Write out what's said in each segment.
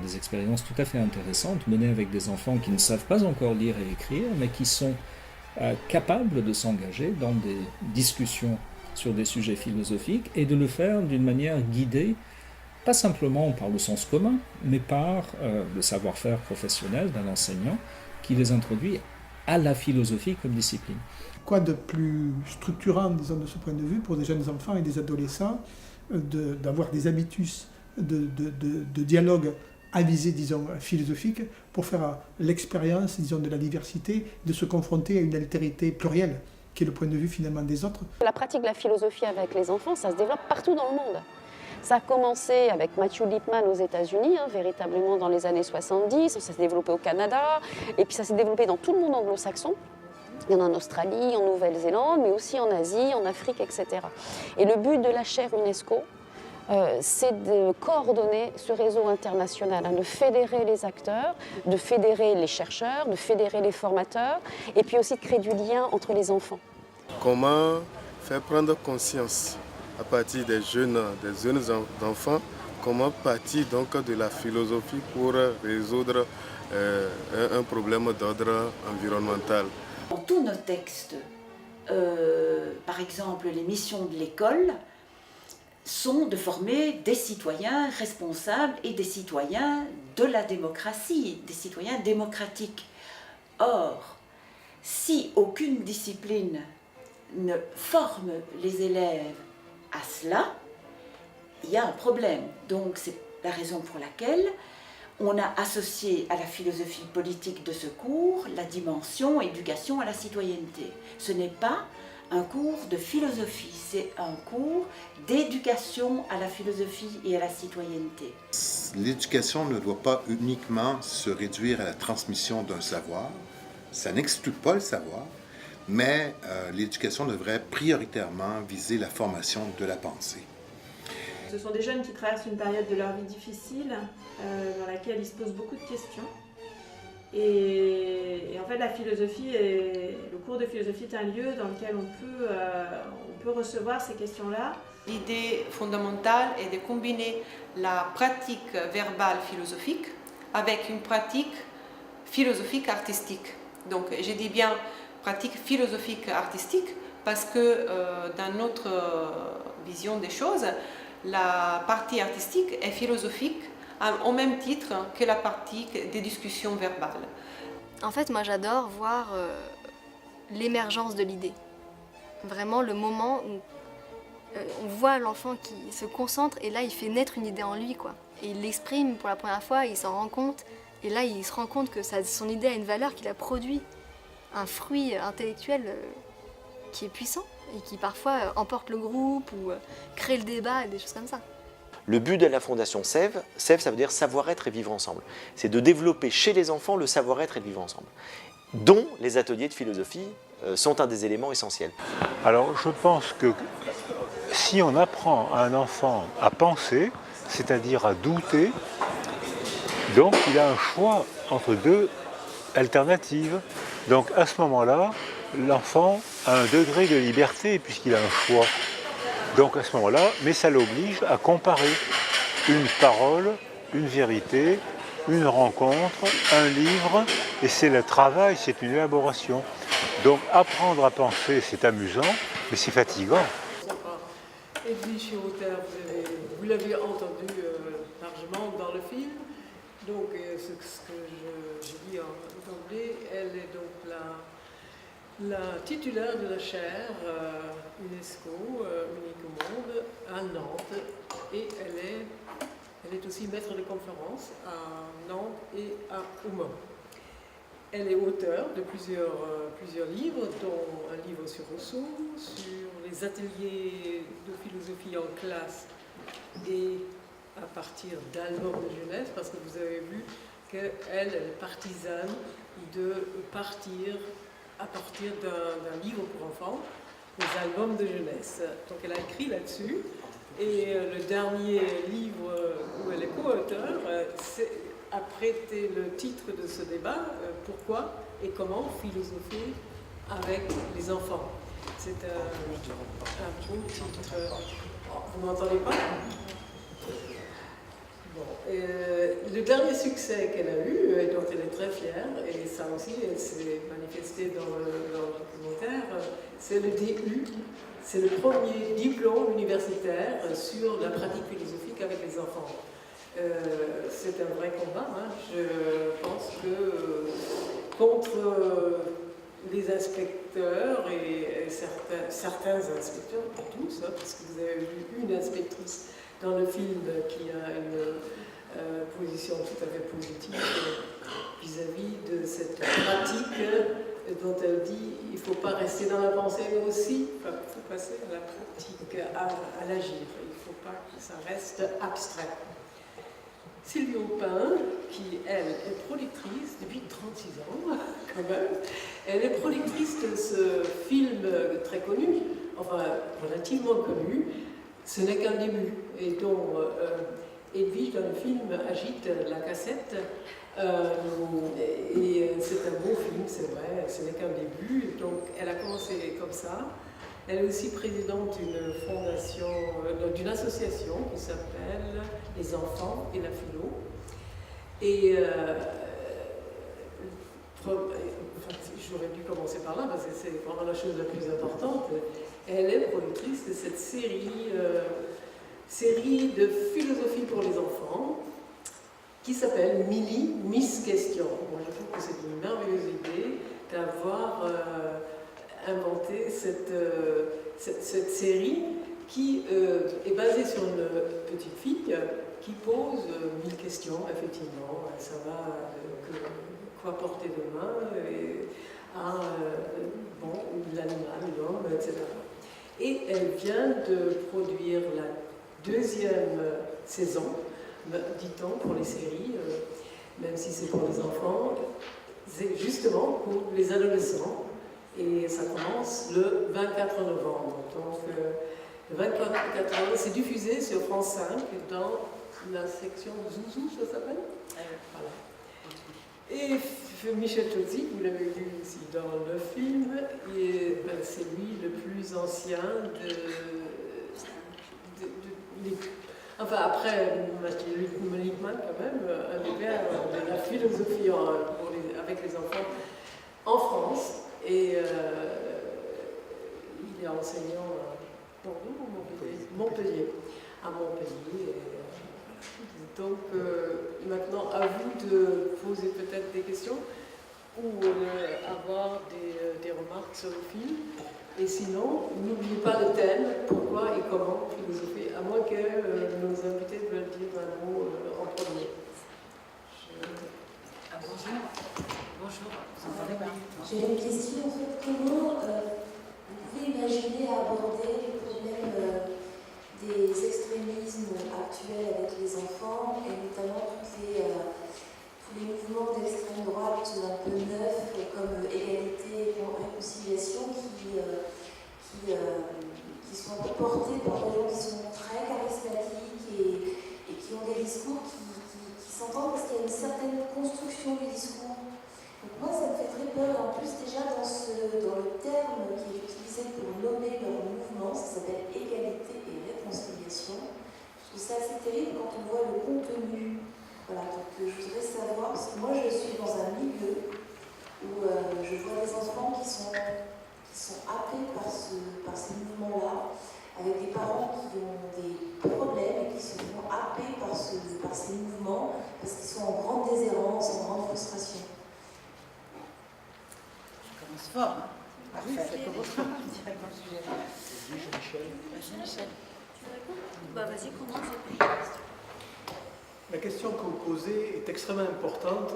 des expériences tout à fait intéressantes menées avec des enfants qui ne savent pas encore lire et écrire, mais qui sont capables de s'engager dans des discussions sur des sujets philosophiques et de le faire d'une manière guidée, pas simplement par le sens commun, mais par le savoir-faire professionnel d'un enseignant qui les introduit à la philosophie comme discipline. Quoi de plus structurant, disons, de ce point de vue, pour des jeunes enfants et des adolescents, d'avoir des habitus de dialogue à visée, disons, philosophique, pour faire l'expérience, disons, de la diversité, de se confronter à une altérité plurielle, qui est le point de vue finalement des autres. La pratique de la philosophie avec les enfants, ça se développe partout dans le monde. Ça a commencé avec Matthew Lipman aux États-Unis, véritablement dans les années 70, ça s'est développé au Canada, et puis ça s'est développé dans tout le monde anglo-saxon. Il y en a en Australie, en Nouvelle-Zélande, mais aussi en Asie, en Afrique, etc. Et le but de la chaire UNESCO, c'est de coordonner ce réseau international, de fédérer les acteurs, de fédérer les chercheurs, de fédérer les formateurs, et puis aussi de créer du lien entre les enfants. Comment faire prendre conscience à partir des jeunes enfants, comment partir donc de la philosophie pour résoudre un problème d'ordre environnemental. Dans tous nos textes, par exemple les missions de l'école, sont de former des citoyens responsables et des citoyens de la démocratie, des citoyens démocratiques. Or, si aucune discipline ne forme les élèves à cela, il y a un problème. Donc c'est la raison pour laquelle on a associé à la philosophie politique de ce cours la dimension éducation à la citoyenneté. Ce n'est pas un cours de philosophie, c'est un cours d'éducation à la philosophie et à la citoyenneté. L'éducation ne doit pas uniquement se réduire à la transmission d'un savoir, ça n'exclut pas le savoir, mais l'éducation devrait prioritairement viser la formation de la pensée. Ce sont des jeunes qui traversent une période de leur vie difficile, dans laquelle ils se posent beaucoup de questions. Et en fait, le cours de philosophie est un lieu dans lequel on peut recevoir ces questions-là. L'idée fondamentale est de combiner la pratique verbale philosophique avec une pratique philosophique artistique. Donc, je dis bien pratique philosophique artistique parce que dans notre vision des choses, la partie artistique est philosophique au même titre que la partie des discussions verbales. En fait, moi j'adore voir l'émergence de l'idée. Vraiment le moment où on voit l'enfant qui se concentre et là il fait naître une idée en lui, quoi. Et il l'exprime pour la première fois, il s'en rend compte. Et là il se rend compte que son idée a une valeur, qu'il a produit un fruit intellectuel qui est puissant et qui parfois emporte le groupe ou crée le débat et des choses comme ça. Le but de la fondation SEV, ça veut dire savoir-être et vivre ensemble. C'est de développer chez les enfants le savoir-être et le vivre ensemble, dont les ateliers de philosophie sont un des éléments essentiels. Alors je pense que si on apprend à un enfant à penser, c'est-à-dire à douter, donc il a un choix entre deux alternatives. Donc à ce moment-là, l'enfant a un degré de liberté puisqu'il a un choix. Donc à ce moment-là, mais ça l'oblige à comparer une parole, une vérité, une rencontre, un livre, et c'est le travail, c'est une élaboration. Donc apprendre à penser, c'est amusant, mais c'est fatigant. Edwige Schroeter, vous l'avez entendu largement dans le film. Donc ce que j'ai dit en anglais, elle est donc la titulaire de la chaire UNESCO, unique au monde, à Nantes, et elle est aussi maître de conférence à Nantes et à Ouman. Elle est auteure de plusieurs livres, dont un livre sur Rousseau, sur les ateliers de philosophie en classe et à partir d'albums de jeunesse, parce que vous avez vu qu'elle est partisane de partir à partir d'un livre pour enfants, les albums de jeunesse. Donc elle a écrit là-dessus, et le dernier livre où elle est co-auteure a prêté le titre de ce débat, Pourquoi et comment philosopher avec les enfants. C'est un beau titre. Vous m'entendez pas? Bon, le le dernier succès qu'elle a eu, et dont elle est très fière, et ça aussi, elle s'est manifestée dans le documentaire, c'est le DU. C'est le premier diplôme universitaire sur la pratique philosophique avec les enfants. C'est un vrai combat. Hein. Je pense que contre les inspecteurs et certains inspecteurs, pas tous, hein, parce que vous avez vu une inspectrice dans le film qui a une position tout à fait positive vis-à-vis de cette pratique dont elle dit il ne faut pas rester dans la pensée, mais aussi il faut passer à la pratique, à l'agir. Il ne faut pas que ça reste abstrait. Sylvie Aupin, qui elle est productrice depuis 36 ans, quand même, elle est productrice de ce film très connu, enfin relativement connu, Ce n'est qu'un début, et dont Edwige dans le film agite la cassette. Et c'est un beau film, c'est vrai, ce n'est qu'un début. Donc elle a commencé comme ça. Elle est aussi présidente d'une fondation, d'une association qui s'appelle Les Enfants et la Philo. Et j'aurais dû commencer par là parce que c'est vraiment la chose la plus importante. Elle est productrice de cette série de philosophie pour les enfants qui s'appelle Millie Miss Question. Moi, je trouve que c'est une merveilleuse idée d'avoir inventé cette série qui est basée sur une petite fille qui pose 1000 questions, effectivement. Ça va quoi porter demain à l'animal, l'homme, etc. Et elle vient de produire la deuxième saison, dit-on, pour les séries, même si c'est pour les enfants, c'est justement pour les adolescents. Et ça commence le 24 novembre. Donc, le 24 novembre, c'est diffusé sur France 5 dans la section Zouzou, ça s'appelle. Voilà. Et Michel Tozzi, vous l'avez vu aussi dans le film, c'est lui le plus ancien enfin après Mathieu Lippmann quand même, un des pères de la philosophie avec les enfants en France. Et il est enseignant à Bordeaux ou Montpellier. À Montpellier. Donc maintenant à vous de poser peut-être des questions ou avoir des remarques sur le film. Et sinon, n'oubliez pas le thème, pourquoi et comment philosopher, à moins que nos invités veulent dire un mot en premier. Bonjour. Bonjour. J'ai une question, en fait, comment vous pouvez imaginer aborder le problème des extrémismes actuels avec les enfants, et notamment tous les mouvements d'extrême droite un peu neufs, comme égalité et réconciliation, qui sont portés par des gens qui sont très charismatiques et qui ont des discours qui s'entendent parce qu'il y a une certaine construction du discours. Donc moi, ça me fait très peur. En plus, déjà, dans le terme qui est utilisé pour nommer leur mouvement, ça s'appelle égalité et réconciliation. Je trouve ça assez terrible quand on voit le contenu. Voilà, donc je voudrais savoir, parce que moi, je suis dans un milieu où je vois des enfants qui sont happés par ces mouvements-là, avec des parents qui ont des problèmes et qui se font happer par ces mouvements, parce qu'ils sont en grande déshérence, en grande frustration. Ça commence fort, hein. Parfait. Ça commence fort, direct dans le sujet. Michel. Tu veux répondre ? Bah vas-y, commence. La question que vous posez est extrêmement importante.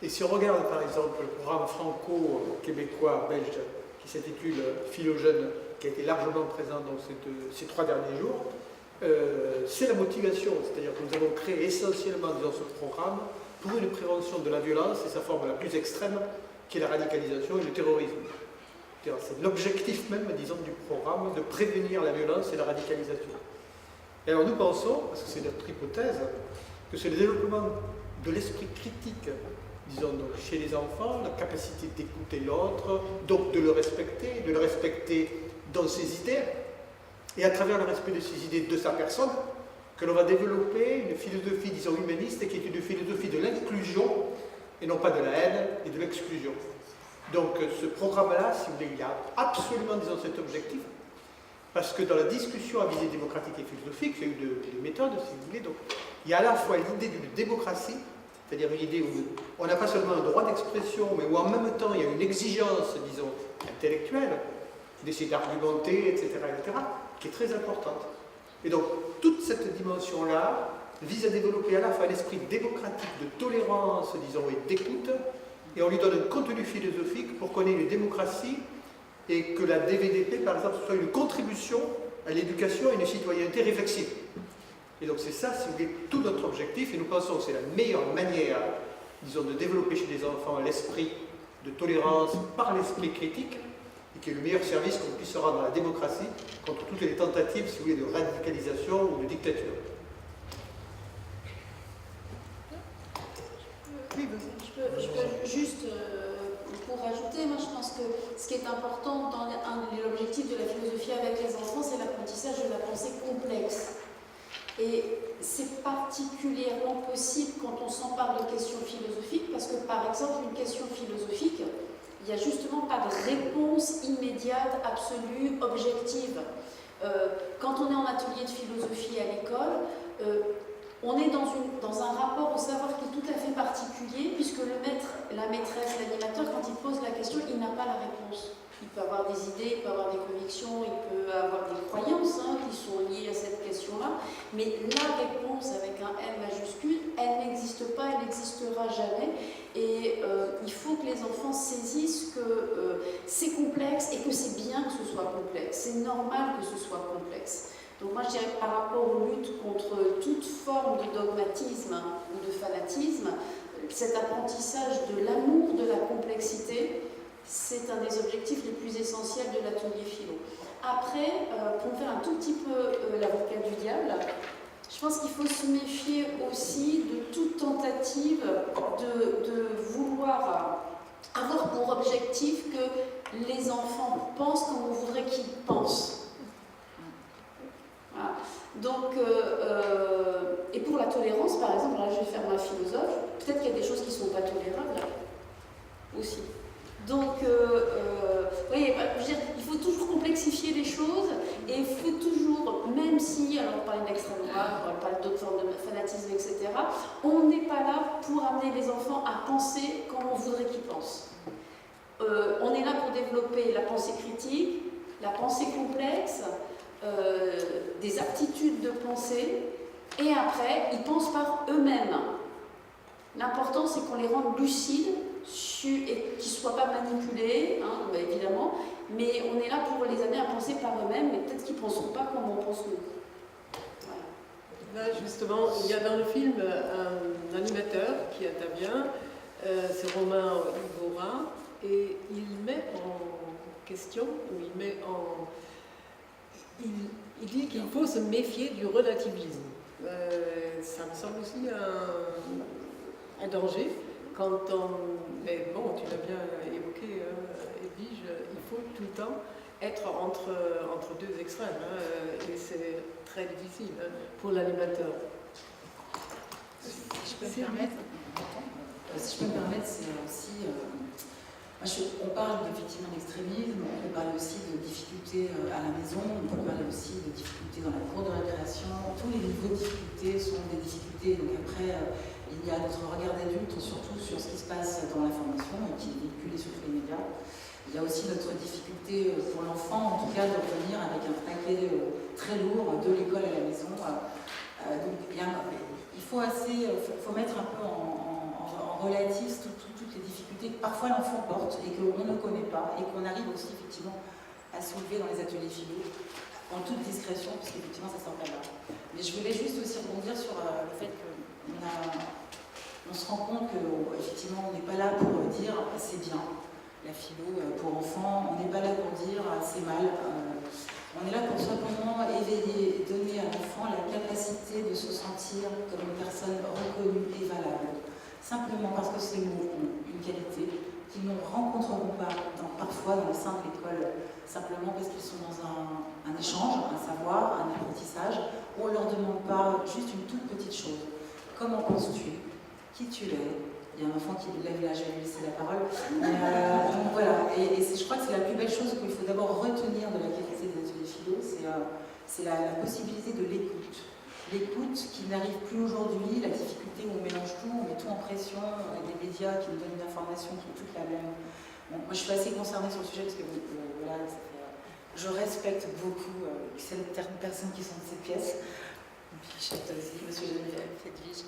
Et si on regarde par exemple le programme franco-québécois belge qui s'intitule Philo-Jeune, qui a été largement présent dans ces 3 derniers jours, c'est la motivation. C'est-à-dire que nous avons créé essentiellement dans ce programme pour une prévention de la violence et sa forme la plus extrême, qui est la radicalisation et le terrorisme. C'est l'objectif même, disons, du programme de prévenir la violence et la radicalisation. Et alors nous pensons, parce que c'est notre hypothèse, que c'est le développement de l'esprit critique, disons, donc, chez les enfants, la capacité d'écouter l'autre, donc de le respecter dans ses idées, et à travers le respect de ses idées de sa personne, que l'on va développer une philosophie, disons, humaniste, qui est une philosophie de l'inclusion, et non pas de la haine et de l'exclusion. Donc ce programme-là, si vous voulez, il a absolument, disons, cet objectif, parce que dans la discussion à visée démocratique et philosophique, il y a eu deux méthodes, si vous voulez, donc il y a à la fois l'idée d'une démocratie, c'est-à-dire une idée où on n'a pas seulement un droit d'expression, mais où en même temps il y a une exigence, disons, intellectuelle, d'essayer d'argumenter, etc., qui est très importante. Et donc, toute cette dimension-là vise à développer à la fois un esprit démocratique de tolérance, disons, et d'écoute, et on lui donne un contenu philosophique pour qu'on ait une démocratie et que la DVDP, par exemple, soit une contribution à l'éducation et une citoyenneté réflexive. Et donc c'est ça, si vous voulez, tout notre objectif, et nous pensons que c'est la meilleure manière, disons, de développer chez les enfants l'esprit de tolérance par l'esprit critique, et qui est le meilleur service qu'on puisse rendre à la démocratie contre toutes les tentatives, si vous voulez, de radicalisation ou de dictature. Oui, je peux juste, pour rajouter, moi je pense que ce qui est important dans l'objectif de la philosophie avec les enfants, c'est l'apprentissage de la pensée complexe. Et c'est particulièrement possible quand on s'empare de questions philosophiques, parce que par exemple, une question philosophique, il n'y a justement pas de réponse immédiate, absolue, objective. Quand on est en atelier de philosophie à l'école, on est dans un rapport au savoir qui est tout à fait particulier, puisque le maître, la maîtresse, l'animateur, quand il pose la question, il n'a pas la réponse. Il peut avoir des idées, il peut avoir des convictions, il peut avoir des croyances qui sont liées à cette question-là, mais la réponse avec un M majuscule, elle n'existe pas, elle n'existera jamais, et il faut que les enfants saisissent que c'est complexe et que c'est bien que ce soit complexe, c'est normal que ce soit complexe. Donc moi je dirais que par rapport aux luttes contre toute forme de dogmatisme ou de fanatisme, cet apprentissage de l'amour de la complexité, c'est un des objectifs les plus essentiels de l'atelier philo. Après, pour faire un tout petit peu l'avocat du diable, je pense qu'il faut se méfier aussi de toute tentative de vouloir avoir pour objectif que les enfants pensent comme on voudrait qu'ils pensent. Voilà. Donc, et pour la tolérance, par exemple, là je vais faire ma philosophe, peut-être qu'il y a des choses qui ne sont pas tolérables aussi. Donc, vous voyez, je veux dire, il faut toujours complexifier les choses et il faut toujours, même si, alors on parle d'extrême droite, on parle d'autres formes de fanatisme, etc., on n'est pas là pour amener les enfants à penser comme on voudrait qu'ils pensent. On est là pour développer la pensée critique, la pensée complexe, des aptitudes de pensée, et après, ils pensent par eux-mêmes. L'important, c'est qu'on les rende lucides et qu'ils ne soient pas manipulés, évidemment, mais on est là pour les amener à penser par eux-mêmes, mais peut-être qu'ils ne penseront pas comme on pense nous. Voilà. Là, justement, il y a dans le film un animateur qui intervient, c'est Romain Igora, et il met en question, ou il dit qu'il faut se méfier du relativisme. Ça me semble aussi un danger. Mais bon, tu l'as bien évoqué, Edwige, il faut tout le temps être entre deux extrêmes, et c'est très difficile pour l'animateur. Si je peux me permettre, c'est aussi... on parle effectivement d'extrémisme, on peut parler aussi de difficultés à la maison, on peut parler aussi de difficultés dans la cour de récréation. Tous les niveaux de difficultés sont des difficultés, donc après... il y a notre regard d'adulte, surtout sur ce qui se passe dans l'information et qui est véhiculé sur tous les médias. Il y a aussi notre difficulté pour l'enfant, en tout cas, de revenir avec un paquet très lourd de l'école à la maison. Donc, il faut mettre un peu en relatif toutes les difficultés que parfois l'enfant porte et qu'on ne connaît pas et qu'on arrive aussi effectivement à soulever dans les ateliers philo en toute discrétion, parce qu'effectivement ça sort pas là. Mais je voulais juste aussi rebondir sur le fait que on se rend compte qu'effectivement on n'est pas là pour dire c'est bien la philo pour enfants, on n'est pas là pour dire c'est mal, on est là pour simplement éveiller, donner à l'enfant la capacité de se sentir comme une personne reconnue et valable, simplement parce que ces mots ont une qualité qu'ils ne rencontreront pas parfois dans le sein de l'école, simplement parce qu'ils sont dans un échange, un savoir, un apprentissage, on ne leur demande pas juste une toute petite chose. Comment penses-tu? Qui tu es? Il y a un enfant qui lève là, je vais lui laisser la parole. Donc voilà, et je crois que c'est la plus belle chose qu'il faut d'abord retenir de la qualité des ateliers philo, c'est la possibilité de l'écoute. L'écoute qui n'arrive plus aujourd'hui, la difficulté où on mélange tout, on met tout en pression, avec des médias qui nous donnent une information qui est toute la même. Bon, moi je suis assez concernée sur le sujet parce que voilà, je respecte beaucoup certaines personnes qui sont de cette pièce. Bichette aussi, monsieur Geneviève Fedvige.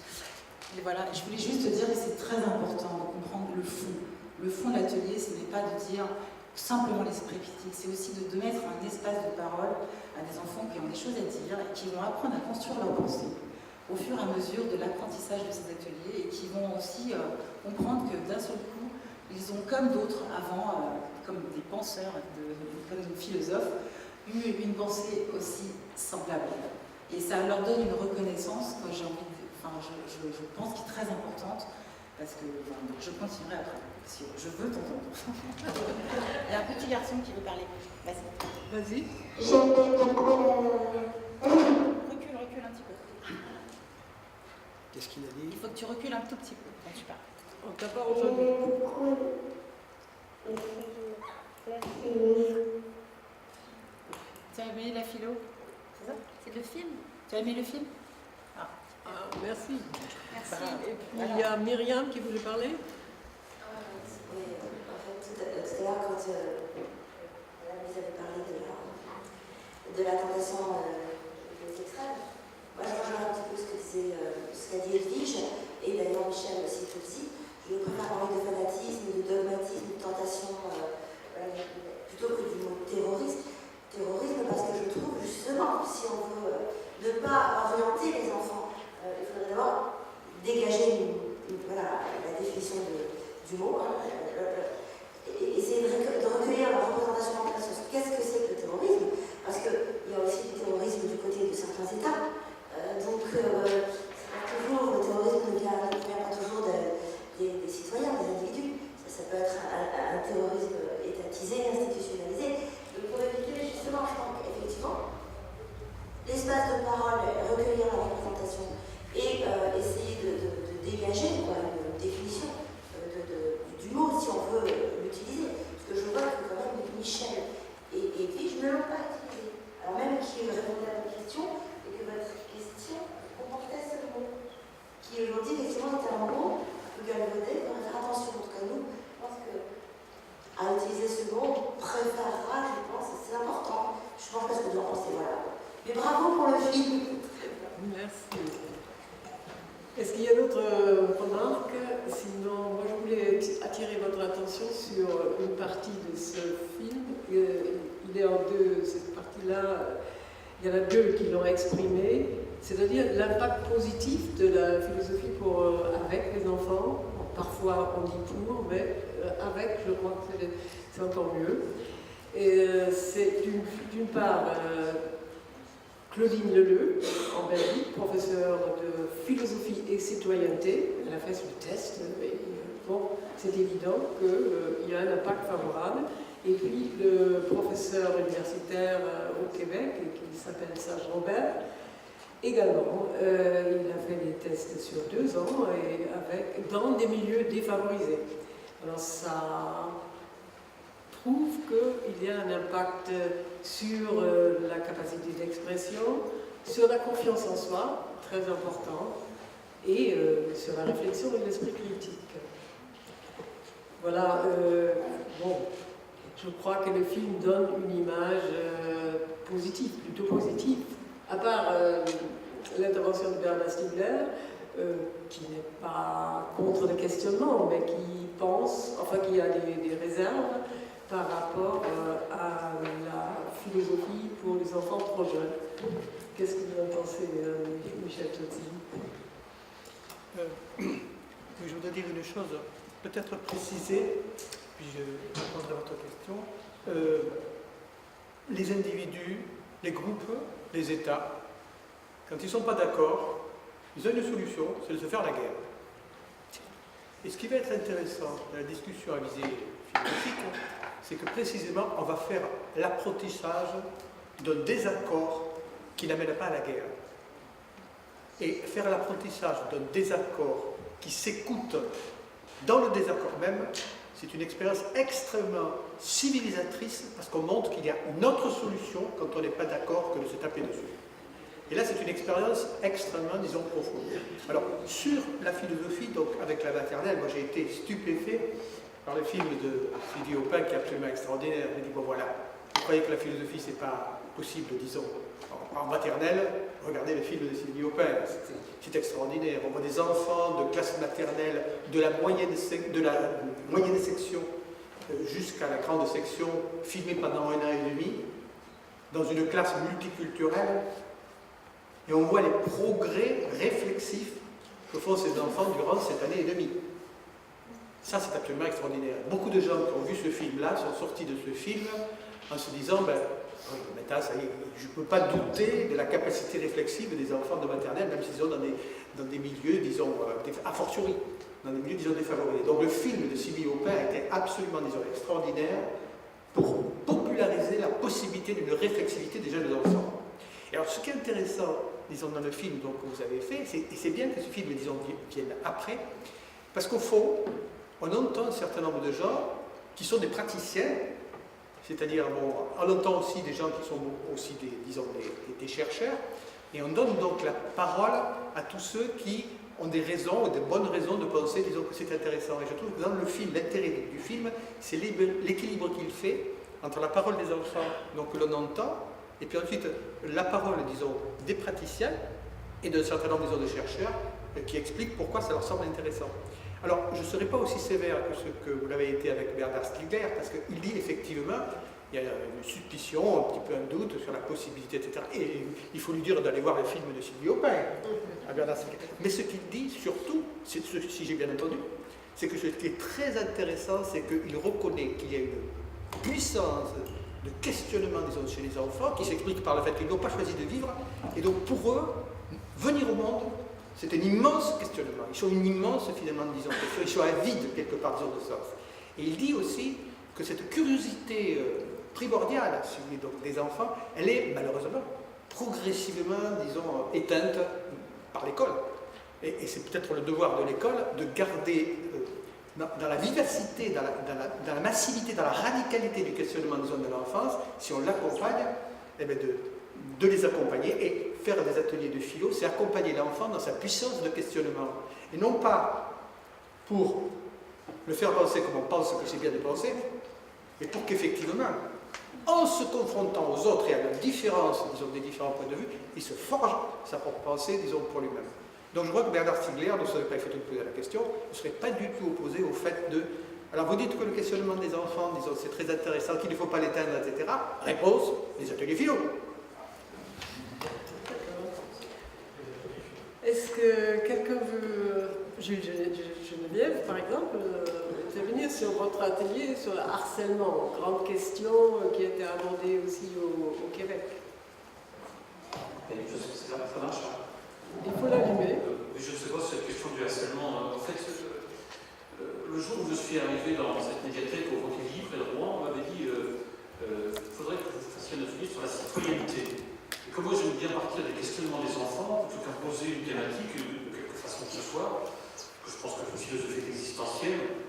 Et voilà, je voulais juste te dire que c'est très important de comprendre le fond. Le fond de l'atelier, ce n'est pas de dire simplement l'esprit critique, c'est aussi de mettre un espace de parole à des enfants qui ont des choses à dire et qui vont apprendre à construire leur pensée au fur et à mesure de l'apprentissage de ces ateliers et qui vont aussi comprendre que d'un seul coup, ils ont, comme d'autres avant, comme des penseurs, comme des philosophes, eu une pensée aussi semblable. Et ça leur donne une reconnaissance que j'ai envie de... Enfin, je pense qu'il est très importante, parce que je continuerai après. Si je veux t'entendre. Il y a un petit garçon qui veut parler. Vas-y. Vas-y. Recule un petit peu. Qu'est-ce qu'il a dit? Il faut que tu recules un tout petit peu quand tu parles. On t'a pas entendu. Tu as aimé la philo? C'est ça? C'est le film? Tu as aimé le film? Merci. Merci. Et puis il y a Myriam qui voulait parler. Oui, en fait, tout à l'heure, quand vous avez parlé de la tentation des extrêmes, moi je rejoins un petit peu ce qu'a dit Edwige, et d'ailleurs Michel cite aussi. Je préfère parler de fanatisme, de dogmatisme, de tentation, plutôt que du mot terrorisme. Terrorisme parce que je trouve justement, si on veut ne pas orienter les enfants, il faudrait d'abord dégager la définition du mot, et essayer de recueillir la représentation en place. Qu'est-ce que c'est que le terrorisme? Parce qu'il y a aussi du terrorisme du côté de certains États. Donc, c'est pas toujours, le terrorisme ne vient pas toujours des citoyens, des individus. Ça peut être un terrorisme étatisé, institutionnalisé. Donc, pour éviter, justement, je pense qu'effectivement, l'espace de parole, recueillir la représentation et essayer de dégager une définition du mot, si on veut l'utiliser. Parce que je vois que quand même Michel et puis je ne l'ont pas utilisé. Alors même qui répondait à votre question, et que votre question comportait ce mot, qui aujourd'hui effectivement était un mot un peu galvaudé, il faudrait faire attention. En tout cas, nous, je pense qu'à utiliser ce mot, on préférera, je pense, c'est important. Je pense pas ce que vous en pensez, voilà. Mais bravo pour le film. Merci. Est-ce qu'il y a d'autres remarques? Sinon, moi je voulais attirer votre attention sur une partie de ce film. Il est en deux, cette partie-là, il y en a deux qui l'ont exprimé, c'est-à-dire l'impact positif de la philosophie avec les enfants. Parfois on dit pour, mais avec, je crois que c'est encore mieux. Et c'est d'une part Claudine Leleu, en Belgique, professeure de philosophie et citoyenneté. Elle a fait ce test, et bon, c'est évident qu'il y a un impact favorable. Et puis le professeur universitaire au Québec, qui s'appelle Serge Robert, également, il a fait des tests sur 2 ans et dans des milieux défavorisés. Alors ça prouve qu'il y a un impact sur la capacité d'expression, sur la confiance en soi, très important, et sur la réflexion et l'esprit critique. Voilà, bon, je crois que le film donne une image positive, plutôt positive, à part l'intervention de Bernard Stiegler, qui n'est pas contre le questionnement, mais qui pense, enfin qui a des réserves par rapport à la philosophie pour les enfants trop jeunes. Qu'est-ce que vous en pensez, Michel Tozzi? Je voudrais dire une chose, peut-être préciser, puis je répondrai à votre question. Les individus, les groupes, les États, quand ils ne sont pas d'accord, ils ont une solution, c'est de se faire la guerre. Et ce qui va être intéressant dans la discussion à visée philosophique, c'est que précisément, on va faire l'apprentissage d'un désaccord qui n'amène pas à la guerre. Et faire l'apprentissage d'un désaccord qui s'écoute dans le désaccord même, c'est une expérience extrêmement civilisatrice parce qu'on montre qu'il y a une autre solution quand on n'est pas d'accord que de se taper dessus. Et là, c'est une expérience extrêmement, disons, profonde. Alors, sur la philosophie, donc avec la maternelle, moi j'ai été stupéfait par le film de Sylvie Aupin qui est absolument extraordinaire. Je me dis, bon voilà, vous croyez que la philosophie, c'est pas possible, disons, en maternelle, regardez le film de Sylvie Aupin, c'est extraordinaire. On voit des enfants de classe maternelle, de la moyenne section jusqu'à la grande section, filmés pendant 1 an et demi, dans une classe multiculturelle, et on voit les progrès réflexifs que font ces enfants durant cette année et demie. Ça, c'est absolument extraordinaire. Beaucoup de gens qui ont vu ce film-là sont sortis de ce film en se disant, ben, maintenant, ça y est, je ne peux pas douter de la capacité réflexive des enfants de maternelle, même s'ils sont dans des milieux, disons, a fortiori, dans des milieux, disons, défavorisés. Donc le film de Sylvie Aupin était absolument, disons, extraordinaire pour populariser la possibilité d'une réflexivité des jeunes enfants. Et alors, ce qui est intéressant, disons, dans le film donc, que vous avez fait, et c'est bien que ce film, disons, vienne après, parce qu'au fond, on entend un certain nombre de gens qui sont des praticiens, c'est-à-dire, bon, on entend aussi des gens qui sont aussi des chercheurs, et on donne donc la parole à tous ceux qui ont des raisons, ou des bonnes raisons de penser, disons, que c'est intéressant. Et je trouve que dans le film, l'intérêt du film, c'est l'équilibre qu'il fait entre la parole des enfants, donc, que l'on entend, et puis ensuite la parole, disons, des praticiens et d'un certain nombre, disons, de chercheurs qui expliquent pourquoi ça leur semble intéressant. Alors, je ne serai pas aussi sévère que ce que vous l'avez été avec Bernard Stiegler, parce qu'il dit effectivement, il y a une suspicion, un petit peu un doute sur la possibilité, etc. Et il faut lui dire d'aller voir le film de Sylvie Aupin, à Bernard Stiegler. Mais ce qu'il dit surtout, si j'ai bien entendu, c'est que ce qui est très intéressant, c'est qu'il reconnaît qu'il y a une puissance de questionnement, disons, chez les enfants, qui s'explique par le fait qu'ils n'ont pas choisi de vivre, et donc pour eux, venir au monde, c'est un immense questionnement. Ils sont une immense, finalement, disons, question. Ils sont avides, quelque part, disons, de sens. Et il dit aussi que cette curiosité primordiale, si vous voulez, donc, des enfants, elle est, malheureusement, progressivement, disons, éteinte par l'école. Et c'est peut-être le devoir de l'école de garder, dans la vivacité, dans la massivité, dans la radicalité du questionnement, disons, de l'enfance, si on l'accompagne, eh bien de les accompagner et faire des ateliers de philo, c'est accompagner l'enfant dans sa puissance de questionnement. Et non pas pour le faire penser comme on pense que c'est bien de penser, mais pour qu'effectivement, en se confrontant aux autres et à la différence, disons, des différents points de vue, il se forge sa propre pensée, disons, pour lui-même. Donc je crois que Bernard Stiegler, ne serait pas fait de poser la question, ne serait pas du tout opposé au fait de... Alors vous dites que le questionnement des enfants, disons, c'est très intéressant, qu'il ne faut pas l'éteindre, etc. Réponse, les ateliers philo. Est-ce que quelqu'un veut, Geneviève par exemple, intervenir sur votre atelier sur le harcèlement, grande question qui a été abordée aussi au Québec? Ça marche. Il faut l'allumer. Je ne sais pas si cette question du harcèlement. En fait, le jour où je suis arrivé dans cette médiathèque au Roqueville, près de Rouen, on m'avait dit il faudrait que vous fassiez un atelier sur la citoyenneté. Et comme moi j'aime bien partir des questionnements des enfants, plutôt qu'imposer une thématique de quelque façon que ce soit, que je pense que la philosophie est existentielle,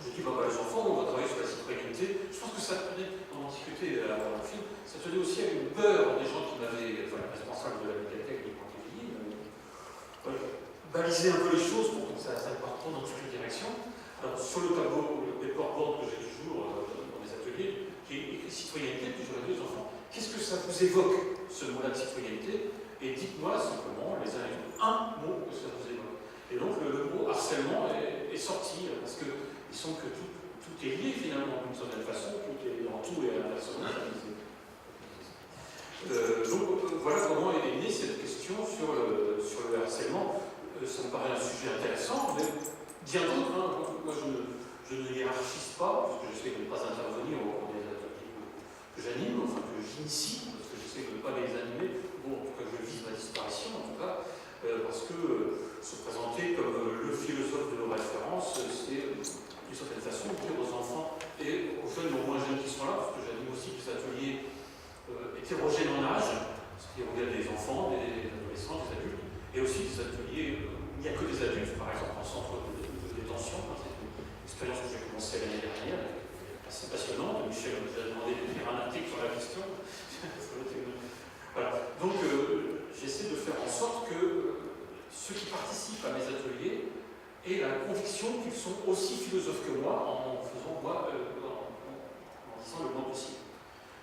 je dis les enfants, on va travailler sur la citoyenneté. Je pense que ça tenait, on en discutait avant le film, ça tenait aussi à une peur des gens qui m'avaient, enfin le responsable de la médiathèque de Pontivy, baliser un peu les choses pour que ça ne parte pas dans toutes les directions. Alors sur le tableau, le paperboard que j'ai toujours dans les ateliers, j'ai écrit citoyenneté, puis j'aurais dit aux enfants, qu'est-ce que ça vous évoque, ce mot-là de citoyenneté? Et dites-moi simplement, les uns et les autres, un mot que ça vous évoque. Et donc le mot harcèlement est sorti, parce qu'ils sentent que tout est lié finalement d'une certaine façon, tout est en tout et à la personne. Donc voilà comment est née cette question sur le harcèlement. Ça me paraît un sujet intéressant, mais bien d'autres. Moi je ne hiérarchise pas, parce que j'essaie de ne pas intervenir au cours des ateliers que j'anime, enfin que j'initie, parce que j'essaie de ne pas les animer. Bon, en tout cas, je vise ma disparition, en tout cas, parce que se présenter comme le philosophe de nos références, c'est d'une certaine façon dire aux enfants et aux jeunes, aux moins jeunes qui sont là, parce que j'anime aussi des ateliers hétérogènes en âge, ce qui regarde des enfants, des adolescents, des adultes, et aussi ateliers où il n'y a que des adultes, par exemple en centre de détention. C'est une expérience que j'ai commencée l'année dernière, assez passionnante. Michel nous a demandé d'écrire un article sur la question. Voilà. Donc j'essaie de faire en sorte que ceux qui participent à mes ateliers aient la conviction qu'ils sont aussi philosophes que moi en faisant moi en disant le moins possible.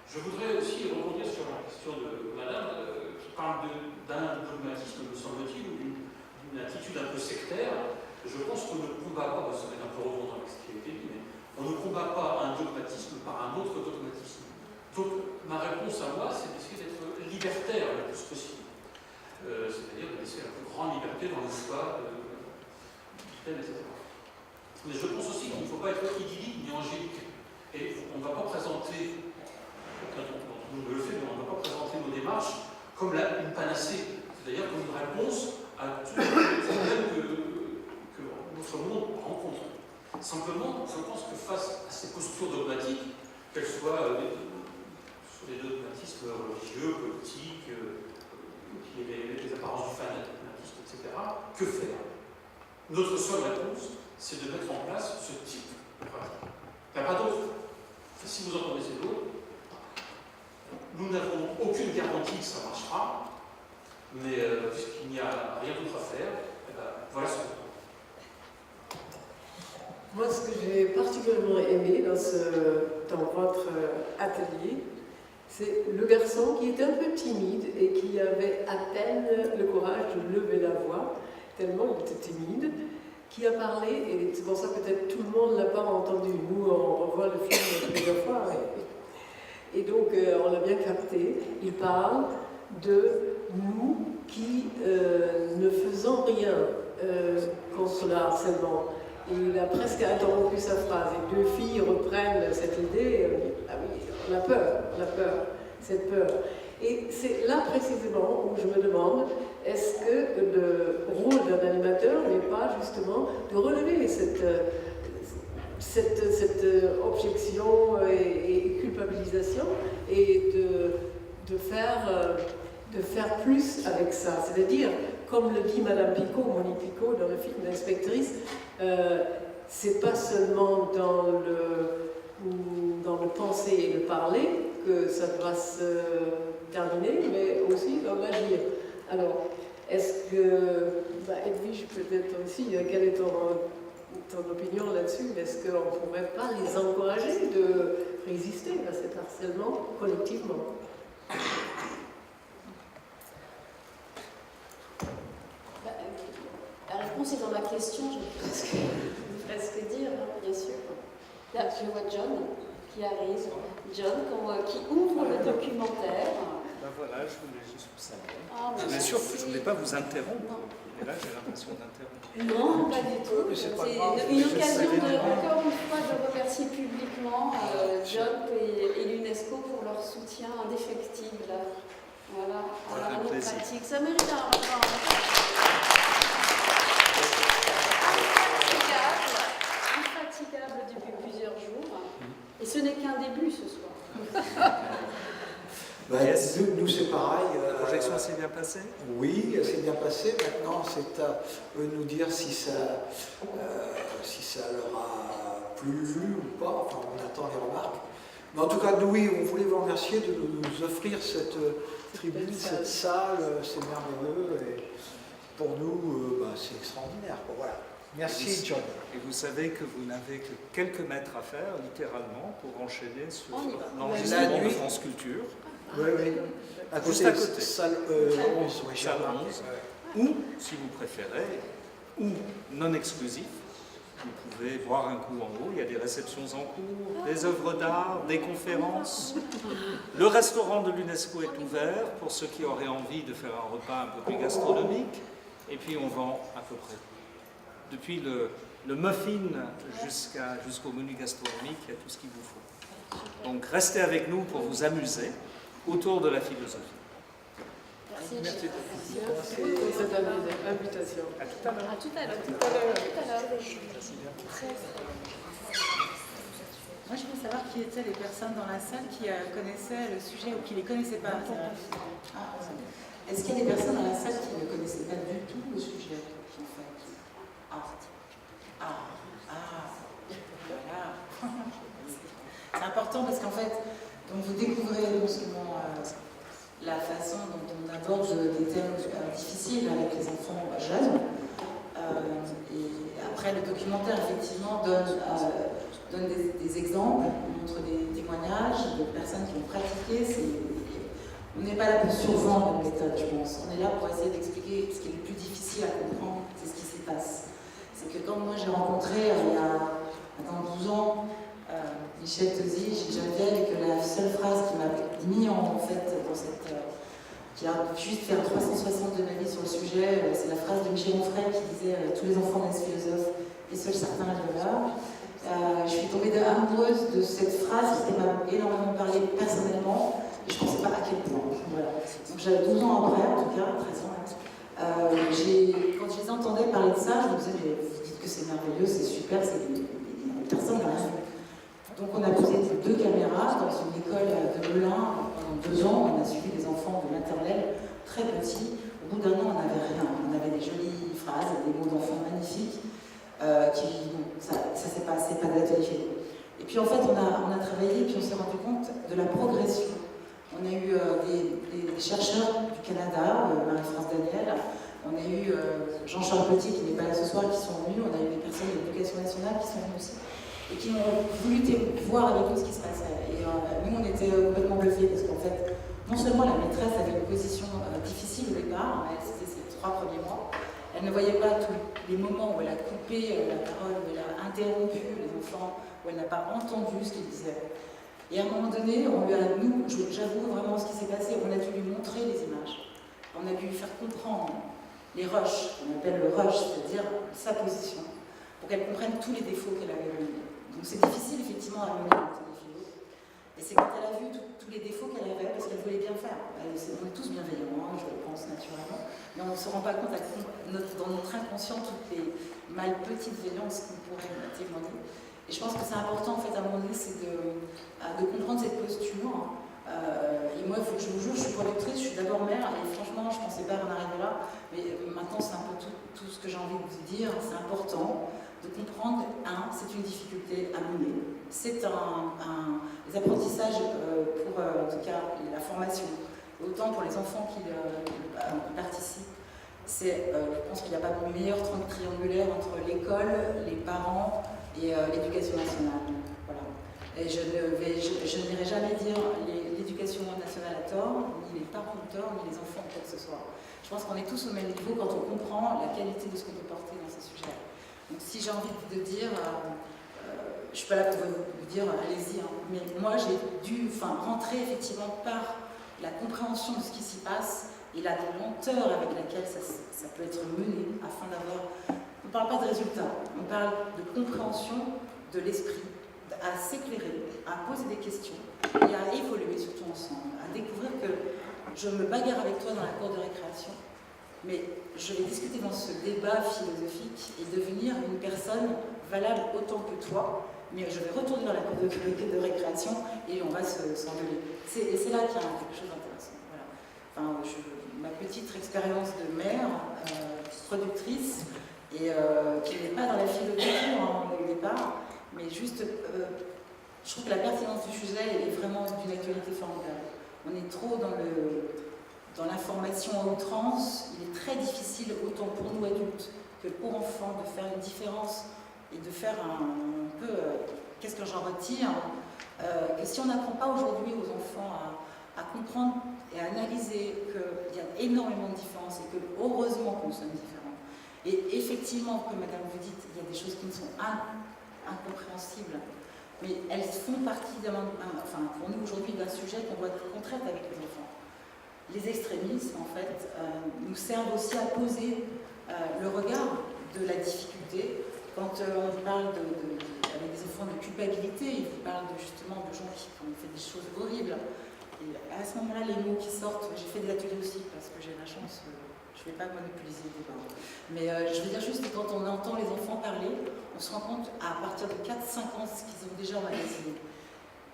Je voudrais aussi rebondir sur la question de Madame qui parle d'un dogmatisme, me semble-t-il, ou d'une attitude un peu sectaire. Je pense qu'on ne combat pas, ça va être un peu redondant avec ce qui a été dit, mais on ne combat pas un dogmatisme par un autre dogmatisme. Donc ma réponse à moi, c'est d'essayer d'être libertaire le plus possible. C'est-à-dire de laisser la plus grande liberté dans le choix du thème, etc. Mais je pense aussi qu'il ne faut pas être idyllique ni angélique. Et on ne va pas présenter, on le fait, mais on ne va pas présenter nos démarches comme une panacée, c'est-à-dire comme une réponse à tous les problèmes que notre monde rencontre. Simplement, je pense que face à ces postures dogmatiques, qu'elles soient sur des dogmatismes religieux, politiques, qui aient les apparences du fanatisme, etc., que faire? Notre seule réponse, c'est de mettre en place ce type de pratique. Il n'y a pas d'autre. Si vous en connaissez d'autres, nous n'avons aucune garantie que ça marchera, mais puisqu'il n'y a rien d'autre à faire, voilà ce qu'on fait. Moi, ce que j'ai particulièrement aimé dans votre atelier, c'est le garçon qui était un peu timide et qui avait à peine le courage de lever la voix, tellement il était timide, qui a parlé, et c'est pour ça que peut-être tout le monde ne l'a pas entendu. Nous, on revoit le film plusieurs fois, et donc on l'a bien capté. Il parle de nous qui ne faisons rien contre le harcèlement. Et il a presque interrompu sa phrase. Et deux filles reprennent cette idée, et on dit, ah oui, on a peur, cette peur. Et c'est là précisément où je me demande, est-ce que le rôle d'un animateur n'est pas justement de relever cette objection et culpabilisation et de faire plus avec ça. C'est-à-dire, comme le dit Madame Picot, Monique Picot, dans le film L'Inspectrice, c'est pas seulement dans le penser et le parler que ça doit se terminer, mais aussi dans l'agir. Alors, est-ce que, Edwige, peut-être aussi, quelle est ton opinion là-dessus? Est-ce qu'on ne pourrait pas les encourager de résister à cet harcèlement collectivement? La réponse est dans ma question, je vais presque dire, bien sûr. Là, je vois John qui arrive. John qui ouvre le documentaire. Ben voilà, je voulais juste vous saluer. Bien sûr, je ne voulais pas vous interrompre. Et là, j'ai l'impression d'interrompre. Non, pas du tout. C'est une occasion, encore une fois, de remercier publiquement John et l'UNESCO pour leur soutien indéfectible à nos pratiques. Ça mérite un infatigable depuis plusieurs jours. Et ce n'est qu'un début ce soir. Nous c'est pareil. La projection s'est bien passée? Oui, elle s'est bien passée. Maintenant, c'est à eux de nous dire si ça leur a plu ou pas. Enfin, on attend les remarques. Mais en tout cas, nous, oui, on voulait vous remercier de nous offrir cette tribune, cette salle. C'est merveilleux. Et pour nous, c'est extraordinaire. Voilà. Merci, John. Et vous savez que vous n'avez que quelques mètres à faire, littéralement, pour enchaîner sur l'enregistrement de France Culture. Oui. Juste à côté. Salle 11, oui, salle 11. Ou, si vous préférez, ou non exclusif. Vous pouvez boire un coup en haut, il y a des réceptions en cours, des œuvres d'art, des conférences. Le restaurant de l'UNESCO est ouvert pour ceux qui auraient envie de faire un repas un peu plus gastronomique. Et puis on vend à peu près depuis le muffin jusqu'au menu gastronomique, il y a tout ce qu'il vous faut. Donc restez avec nous pour vous amuser autour de la philosophie. Merci. Merci pour cette invitation. À tout à l'heure. À tout à l'heure. Moi, je voulais savoir qui étaient les personnes dans la salle qui connaissaient le sujet ou qui ne les connaissaient pas. Est-ce qu'il y a des personnes dans la salle qui ne connaissaient pas du tout le sujet, en fait? Voilà. C'est important parce qu'en fait, donc vous découvrez non seulement la façon dont on aborde des thèmes difficiles avec les enfants jeunes, et après le documentaire effectivement donne des exemples, montre des témoignages de personnes qui ont pratiqué. On n'est pas là pour survendre la méthode, je pense. On est là pour essayer d'expliquer ce qui est le plus difficile à comprendre, c'est ce qui s'y passe. C'est que quand moi j'ai rencontré il y a 12 ans Michel Tozzi, Geneviève, et que la seule phrase qui m'a mis en fait dans cette... qui a juste fait un 360 de ma vie sur le sujet, c'est la phrase de Michel Onfray qui disait « Tous les enfants naissent philosophes et seuls certains le demeurent ». Je suis tombée amoureuse de cette phrase qui m'a énormément parlé personnellement, et je ne pensais pas à quel point. Voilà. Donc j'avais 12 ans après, en tout cas, 13 ans. Quand je les entendais parler de ça, je me disais, mais vous dites que c'est merveilleux, c'est super, personne n'a rien. Donc on a posé 2 caméras dans une école de Melun pendant 2 ans, on a suivi des enfants de maternelle très petits. Au bout d'un an, on n'avait rien. On avait des jolies phrases, des mots d'enfants magnifiques, ça s'est passé, pas d'atelier. Et puis en fait, on a travaillé et puis on s'est rendu compte de la progression. On a eu des chercheurs du Canada, Marie-France Daniel, on a eu Jean-Charles Petit qui n'est pas là ce soir, qui sont venus, on a eu des personnes de l'Éducation nationale qui sont venues aussi, et qui ont voulu voir avec nous ce qui se passait. Et nous, on était complètement bluffés, parce qu'en fait, non seulement la maîtresse avait une position difficile au départ, c'était ses 3 premiers mois, elle ne voyait pas tous les moments où elle a coupé la parole, où elle a interrompu les enfants, où elle n'a pas entendu ce qu'ils disaient. Et à un moment donné, j'avoue vraiment ce qui s'est passé, on a dû lui montrer les images. On a dû lui faire comprendre les rushs, qu'on appelle le rush, c'est-à-dire sa position, pour qu'elle comprenne tous les défauts qu'elle avait menés. Donc c'est difficile effectivement à mener dans les philo. Et c'est quand elle a vu tous les défauts qu'elle avait, parce qu'elle voulait bien faire. On est tous bienveillants, je le pense naturellement, mais on ne se rend pas compte dans notre inconscient toutes les petites violences qu'on pourrait témoigner. Et je pense que c'est important, en fait, à un moment donné, c'est de comprendre cette posture. Et moi, il faut que je vous jure, je suis productrice, je suis d'abord mère, et franchement, je ne pensais pas en arriver là. Mais maintenant, c'est un peu tout ce que j'ai envie de vous dire. C'est important de comprendre, c'est une difficulté à mener. C'est des apprentissages pour, en tout cas, la formation. Autant pour les enfants qui participent. Je pense qu'il n'y a pas de meilleur triangulaire entre l'école, les parents, et l'éducation nationale. Voilà. Et je n'irai jamais dire l'éducation nationale a tort, ni les parents ont tort, ni les enfants ont quoi que ce soit. Je pense qu'on est tous au même niveau quand on comprend la qualité de ce qu'on peut porter dans ces sujets. Donc si j'ai envie de dire, je ne suis pas là pour vous dire allez-y, mais moi j'ai dû rentrer effectivement par la compréhension de ce qui s'y passe et la lenteur avec laquelle ça peut être mené afin d'avoir... On ne parle pas de résultats, on parle de compréhension de l'esprit, à s'éclairer, à poser des questions et à évoluer surtout ensemble, à découvrir que je me bagarre avec toi dans la cour de récréation, mais je vais discuter dans ce débat philosophique et devenir une personne valable autant que toi, mais je vais retourner dans la cour de récréation et on va s'engueuler. Et c'est là qu'il y a quelque chose d'intéressant. Voilà. Ma petite expérience de mère, productrice, et qui n'est pas dans la philosophie au départ, mais juste, je trouve que la pertinence du sujet est vraiment d'une actualité formidable. On est trop dans l'information à outrance, il est très difficile, autant pour nous adultes que pour enfants, de faire une différence et de faire un peu, qu'est-ce que j'en retire, que si on n'apprend pas aujourd'hui aux enfants à comprendre et à analyser qu'il y a énormément de différences et que heureusement que nous sommes différents. Et effectivement, comme madame vous dites, il y a des choses qui ne sont incompréhensibles, mais elles font partie pour nous aujourd'hui d'un sujet qu'on doit traiter avec les enfants. Les extrémismes, en fait, nous servent aussi à poser le regard de la difficulté. Quand on parle avec des enfants de culpabilité, ils parlent justement de gens qui ont fait des choses horribles. Et à ce moment-là, les mots qui sortent, j'ai fait des ateliers aussi parce que j'ai la chance... je ne vais pas monopoliser le débat. Mais je veux dire juste que quand on entend les enfants parler, on se rend compte à partir de 4-5 ans ce qu'ils ont déjà emmagasiné.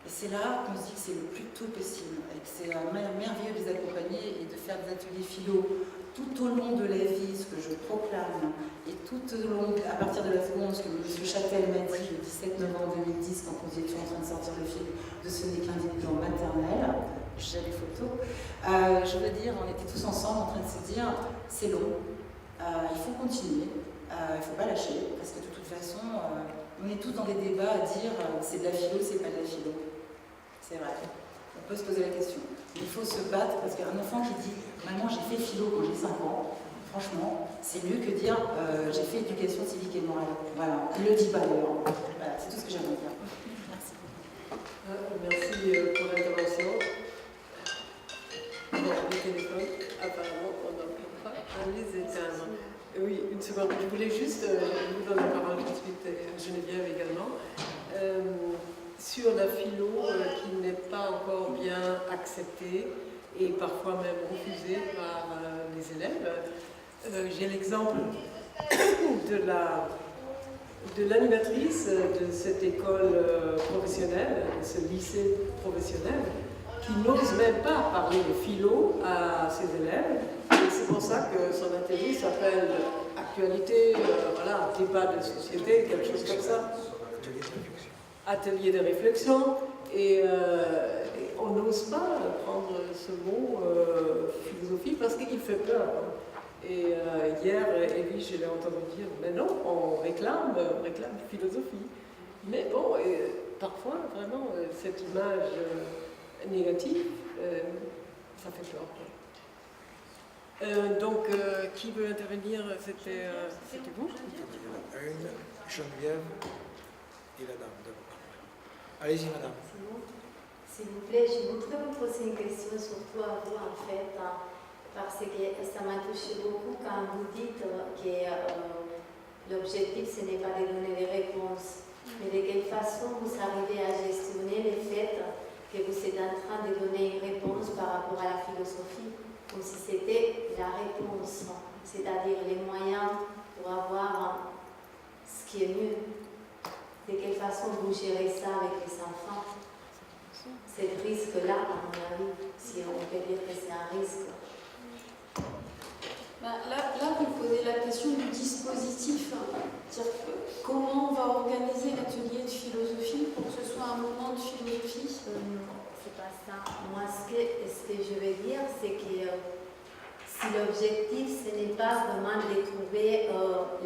Et c'est là qu'on se dit que c'est le plus tôt possible, et que c'est merveilleux de les accompagner et de faire des ateliers philo tout au long de la vie, ce que je proclame, et tout au long, à partir de la seconde, ce que M. Châtel m'a dit le 17 novembre 2010, quand nous étions en train de sortir le film de Ce n'est qu'un début en maternelle, j'ai les photos, je veux dire, on était tous ensemble en train de se dire, c'est long, il faut continuer, il ne faut pas lâcher, parce que de toute façon, on est tous dans des débats à dire c'est de la philo, c'est pas de la philo. C'est vrai, on peut se poser la question. Il faut se battre parce qu'un enfant qui dit « Maman, j'ai fait philo quand j'ai 5 ans », franchement, c'est mieux que dire « J'ai fait éducation civique et morale ». Voilà, il ne le dit pas d'ailleurs. Voilà, c'est tout ce que j'aimerais dire. Merci. Merci pour l'intervention. Bon, le téléphone, apparemment, on n'en peut pas les éteindre. Oui, une seconde. Je voulais juste, je vous donne la parole ensuite à Geneviève également, sur la philo qui n'est pas encore bien acceptée et parfois même refusée par les élèves. J'ai l'exemple de l'animatrice de cette école professionnelle, de ce lycée professionnel, qui n'ose même pas parler de philo à ses élèves. Et c'est pour ça que son atelier s'appelle Actualité, voilà, débat de société, quelque chose comme ça. Atelier de réflexion. Et on n'ose pas prendre ce mot philosophie parce qu'il fait peur. Et hier, Evie, je l'ai entendu dire, mais non, on réclame philosophie. Mais bon, parfois, vraiment, cette image négative, ça fait peur. Donc, qui veut intervenir? C'était vous? Une, Geneviève et la dame d'abord. Allez-y, madame. S'il vous plaît, je voudrais vous poser une question, surtout à vous en fait, parce que ça m'a touché beaucoup quand vous dites que l'objectif ce n'est pas de donner des réponses, mais de quelle façon vous arrivez à gestionner le fait que vous êtes en train de donner une réponse par rapport à la philosophie, comme si c'était la réponse, c'est-à-dire les moyens pour avoir ce qui est mieux. De quelle façon vous gérez ça avec les enfants? C'est le risque-là, à mon avis, si on peut dire que c'est un risque. Là, vous posez la question du dispositif. C'est-à-dire comment on va organiser l'atelier de philosophie pour que ce soit un moment de philosophie? Non, c'est pas ça. Moi, ce que je veux dire, c'est que si l'objectif, ce n'est pas vraiment de trouver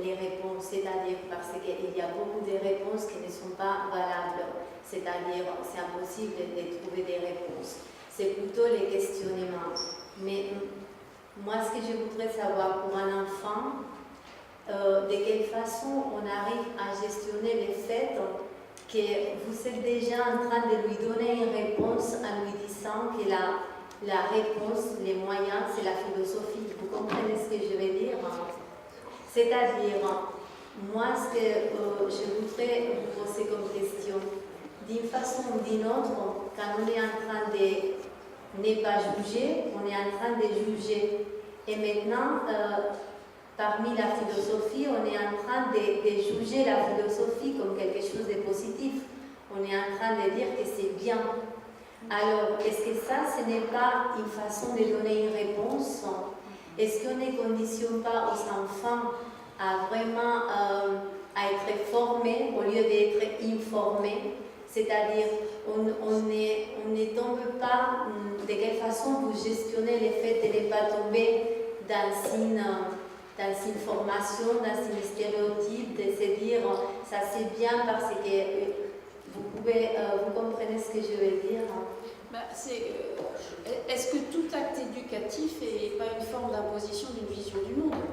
les réponses, c'est-à-dire parce qu'il y a beaucoup de réponses qui ne sont pas valables, c'est-à-dire c'est impossible de trouver des réponses. C'est plutôt les questionnements. Mais moi, ce que je voudrais savoir pour un enfant, de quelle façon on arrive à gestionner le fait que vous êtes déjà en train de lui donner une réponse en lui disant que la réponse, les moyens, c'est la philosophie. Vous comprenez ce que je veux dire? C'est-à-dire, moi, ce que je voudrais vous poser comme question, d'une façon ou d'une autre, quand on est en train de ne pas juger, on est en train de juger. Et maintenant, parmi la philosophie, on est en train de juger la philosophie comme quelque chose de positif. On est en train de dire que c'est bien. Alors, est-ce que ça, ce n'est pas une façon de donner une réponse? Est-ce qu'on ne conditionne pas aux enfants à vraiment à être formés au lieu d'être informés? C'est-à-dire, on ne tombe pas, de quelle façon vous gestionnez le fait de ne pas tomber dans une formation, dans une stéréotype, de se dire ça c'est bien parce que vous comprenez ce que je veux dire? Est-ce que tout acte éducatif n'est pas une forme d'imposition d'une vision du monde?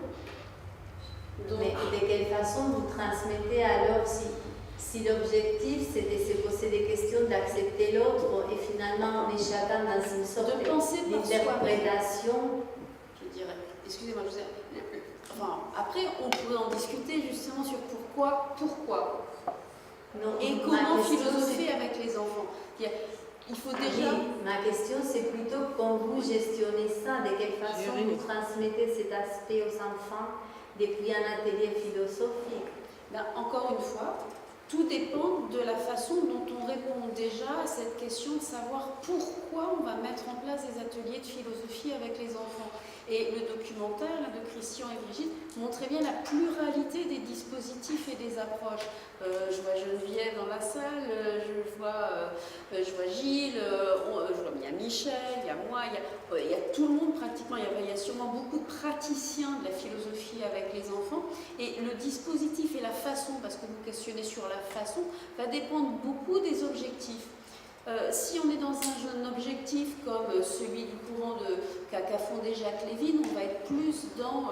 Mais de quelle façon vous transmettez alors si l'objectif c'est de se poser des questions, d'accepter l'autre et finalement on est chacun dans une sorte d'interprétation? Je dirais, excusez-moi, enfin, après on pourrait en discuter justement sur pourquoi non, et comment philosopher avec les enfants. Il faut déjà... Oui, ma question c'est plutôt quand vous gestionnez ça, de quelle façon vous transmettez cet aspect aux enfants depuis un atelier philosophique? Encore une fois, Tout dépend de la façon dont on répond déjà à cette question de savoir pourquoi on va mettre en place des ateliers de philosophie avec les enfants. Et le documentaire là, de Christian et Brigitte montrait bien la pluralité des dispositifs et des approches. Je vois Geneviève dans la salle, je vois Gilles, il y a Michel, il y a moi, il y a tout le monde pratiquement, il y a sûrement beaucoup de praticiens de la philosophie avec les enfants. Et le dispositif et la façon, parce que vous questionnez sur la façon, va dépendre beaucoup des objectifs. Si on est dans un objectif comme celui du courant qu'a fondé Jacques Lévin, on va être plus dans,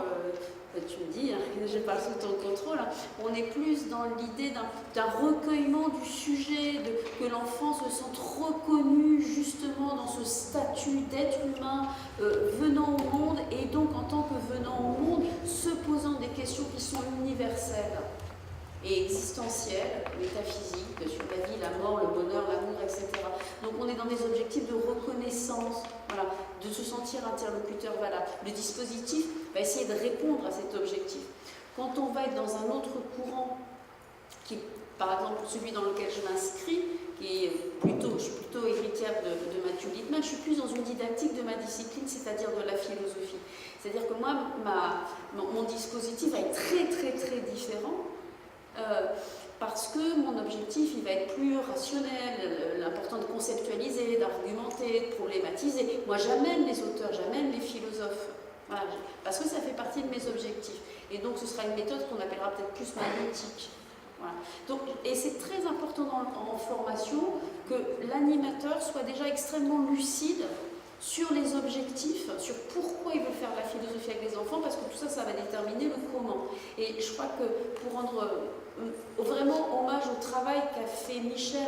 tu me dis, hein, je parle sous ton contrôle, hein, on est plus dans l'idée d'un recueillement du sujet, que l'enfant se sente reconnu justement dans ce statut d'être humain venant au monde, et donc en tant que venant au monde, se posant des questions qui sont universelles et existentielles, métaphysiques, sur la vie, la mort, le bonheur, l'amour, etc. Donc on est dans des objectifs de reconnaissance, voilà, de se sentir interlocuteur valable. Le dispositif va essayer de répondre à cet objectif. Quand on va être dans un autre courant, qui est par exemple celui dans lequel je m'inscris, qui est je suis plutôt héritière de Mathieu Littmann, je suis plus dans une didactique de ma discipline, c'est-à-dire de la philosophie. C'est-à-dire que moi, mon dispositif va être très très très différent. Parce que mon objectif il va être plus rationnel, l'important de conceptualiser, d'argumenter, de problématiser. Moi j'amène les auteurs, j'amène les philosophes, voilà, parce que ça fait partie de mes objectifs. Et donc ce sera une méthode qu'on appellera peut-être plus magnétique. Voilà. Donc, et c'est très important en formation que l'animateur soit déjà extrêmement lucide sur les objectifs, sur pourquoi il veut faire la philosophie avec les enfants, parce que tout ça, ça va déterminer le comment. Et je crois que pour rendre vraiment hommage au travail qu'a fait Michel